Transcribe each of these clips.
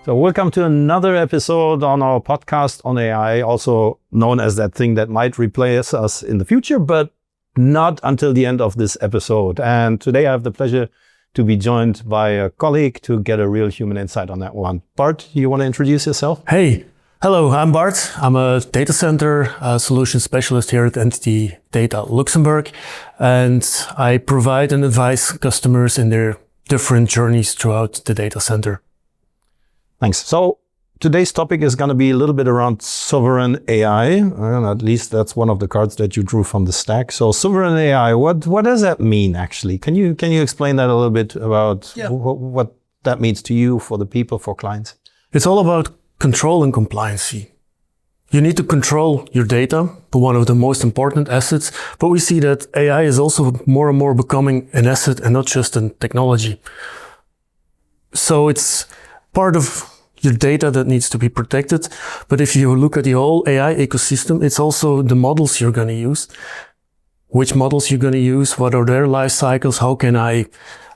So welcome to another episode on our podcast on AI, also known as that thing that might replace us in the future, but not until the end of this episode. And today I have the pleasure to be joined by a colleague to get a real human insight on that one. Bart, you want to introduce yourself? Hey, hello, I'm Bart. I'm a data center solution specialist here at Entity Data Luxembourg, and I provide and advise customers in their different journeys throughout the data center. Thanks. So today's topic is going to be a little bit around sovereign AI. And at least that's one of the cards that you drew from the stack. So sovereign AI, what does that mean actually? Can you explain that a little bit about what that means to you, for the people, for clients? It's all about control and compliancy. You need to control your data, one of the most important assets, but we see that AI is also more and more becoming an asset and not just a technology. So it's part of your data that needs to be protected. But if you look at the whole AI ecosystem, it's also the models you're going to use. Which models you're going to use? What are their life cycles? How can I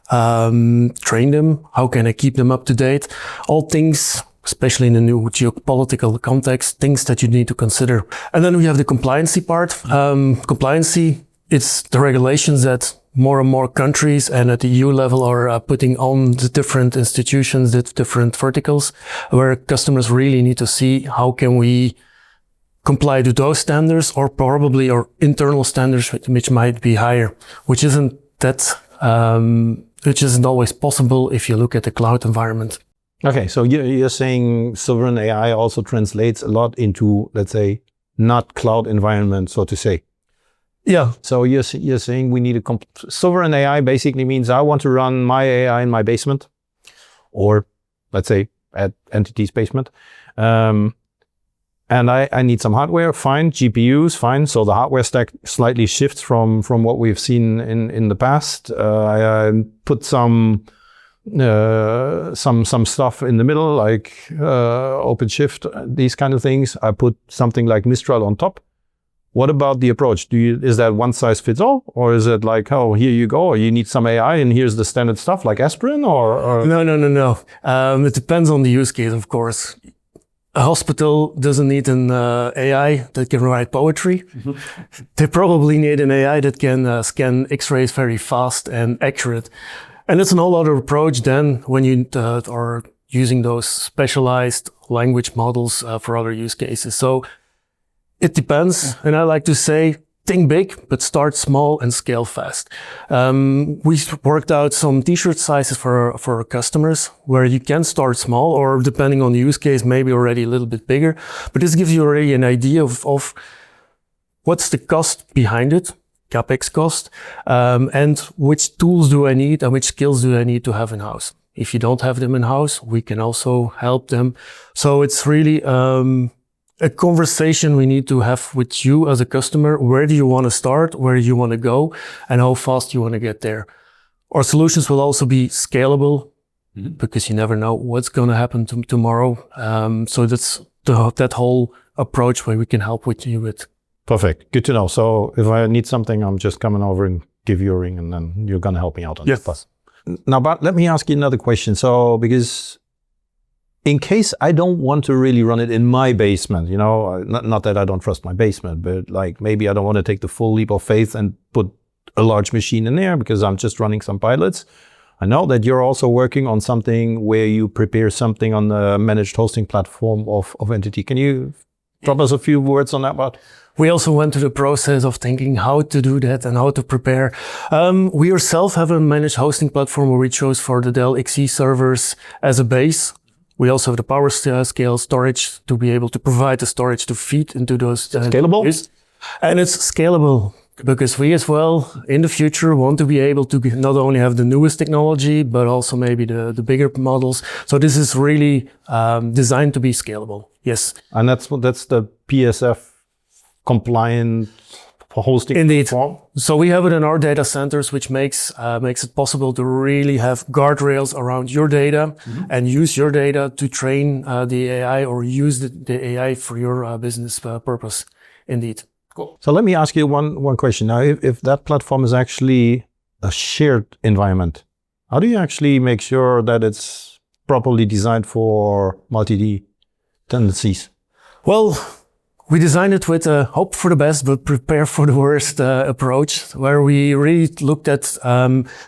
train them? How can I keep them up to date? All things, especially in the new geopolitical context, things that you need to consider. And then we have the compliancy part. Compliancy, it's the regulations that more and more countries and at the EU level are putting on the different institutions, the different verticals, where customers really need to see how can we comply to those standards, or probably our internal standards, which might be higher, which isn't always possible if you look at the cloud environment. Okay, so you're saying sovereign AI also translates a lot into, let's say, not cloud environment, so to say. Yeah. So you're saying we need a sovereign AI basically means I want to run my AI in my basement, or let's say at Entity's basement. And I need some hardware, fine, GPUs, fine. So the hardware stack slightly shifts from what we've seen in the past. I put some stuff in the middle, like OpenShift, these kind of things. I put something like Mistral on top. What about the approach? Is that one size fits all? Or is it like, oh, here you go, or you need some AI and here's the standard stuff like aspirin or? No. It depends on the use case, of course. A hospital doesn't need an AI that can write poetry. Mm-hmm. They probably need an AI that can scan X-rays very fast and accurate. And it's an whole other approach than when you are using those specialized language models for other use cases. So it depends. And I like to say, think big, but start small and scale fast. We worked out some t-shirt sizes for our customers where you can start small, or depending on the use case, maybe already a little bit bigger. But this gives you already an idea of what's the cost behind it, CapEx cost, and which tools do I need and which skills do I need to have in-house. If you don't have them in-house, we can also help them. So it's really a conversation we need to have with you as a customer. Where do you want to start? Where do you want to go? And how fast you want to get there? Our solutions will also be scalable, because you never know what's going to happen tomorrow. So that's that whole approach where we can help with you with. Perfect. Good to know. So if I need something, I'm just coming over and give you a ring, and then you're going to help me out on this. Now, but let me ask you another question. So, because in case I don't want to really run it in my basement, not that I don't trust my basement, but like maybe I don't want to take the full leap of faith and put a large machine in there because I'm just running some pilots. I know that you're also working on something where you prepare something on the managed hosting platform of Entity. Can you drop us a few words on that part? We also went through the process of thinking how to do that and how to prepare. We ourselves have a managed hosting platform where we chose for the Dell XE servers as a base. We also have the power scale storage to be able to provide the storage to feed into those. Scalable? And it's scalable because we as well in the future want to be able to not only have the newest technology, but also maybe the bigger models. So this is really designed to be scalable. Yes. And that's the PSF compliant hosting. Indeed. Platform. So we have it in our data centers, which makes it possible to really have guardrails around your data and use your data to train the AI or use the AI for your business purpose. Indeed. Cool. So let me ask you one question. Now, if that platform is actually a shared environment, how do you actually make sure that it's properly designed for multi-tenancies? Well, we designed it with a hope for the best, but prepare for the worst approach, where we really looked at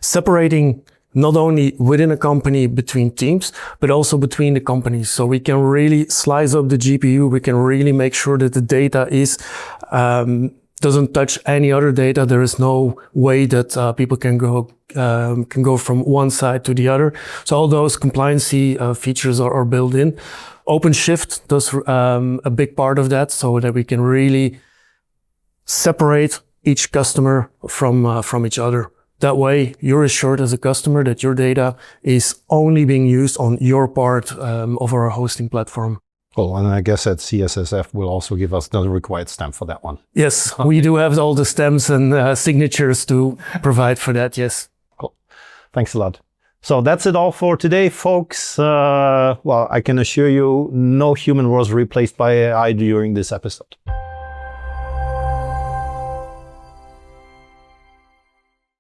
separating not only within a company between teams, but also between the companies. So we can really slice up the GPU. We can really make sure that the data is doesn't touch any other data. There is no way that people can go from one side to the other. So all those compliancy features are built in. OpenShift does a big part of that, so that we can really separate each customer from each other. That way, you're assured as a customer that your data is only being used on your part of our hosting platform. Cool, and I guess that CSSF will also give us the required stamp for that one. Yes, we do have all the stamps and signatures to provide for that, yes. Cool, thanks a lot. So that's it all for today, folks. Well, I can assure you no human was replaced by AI during this episode.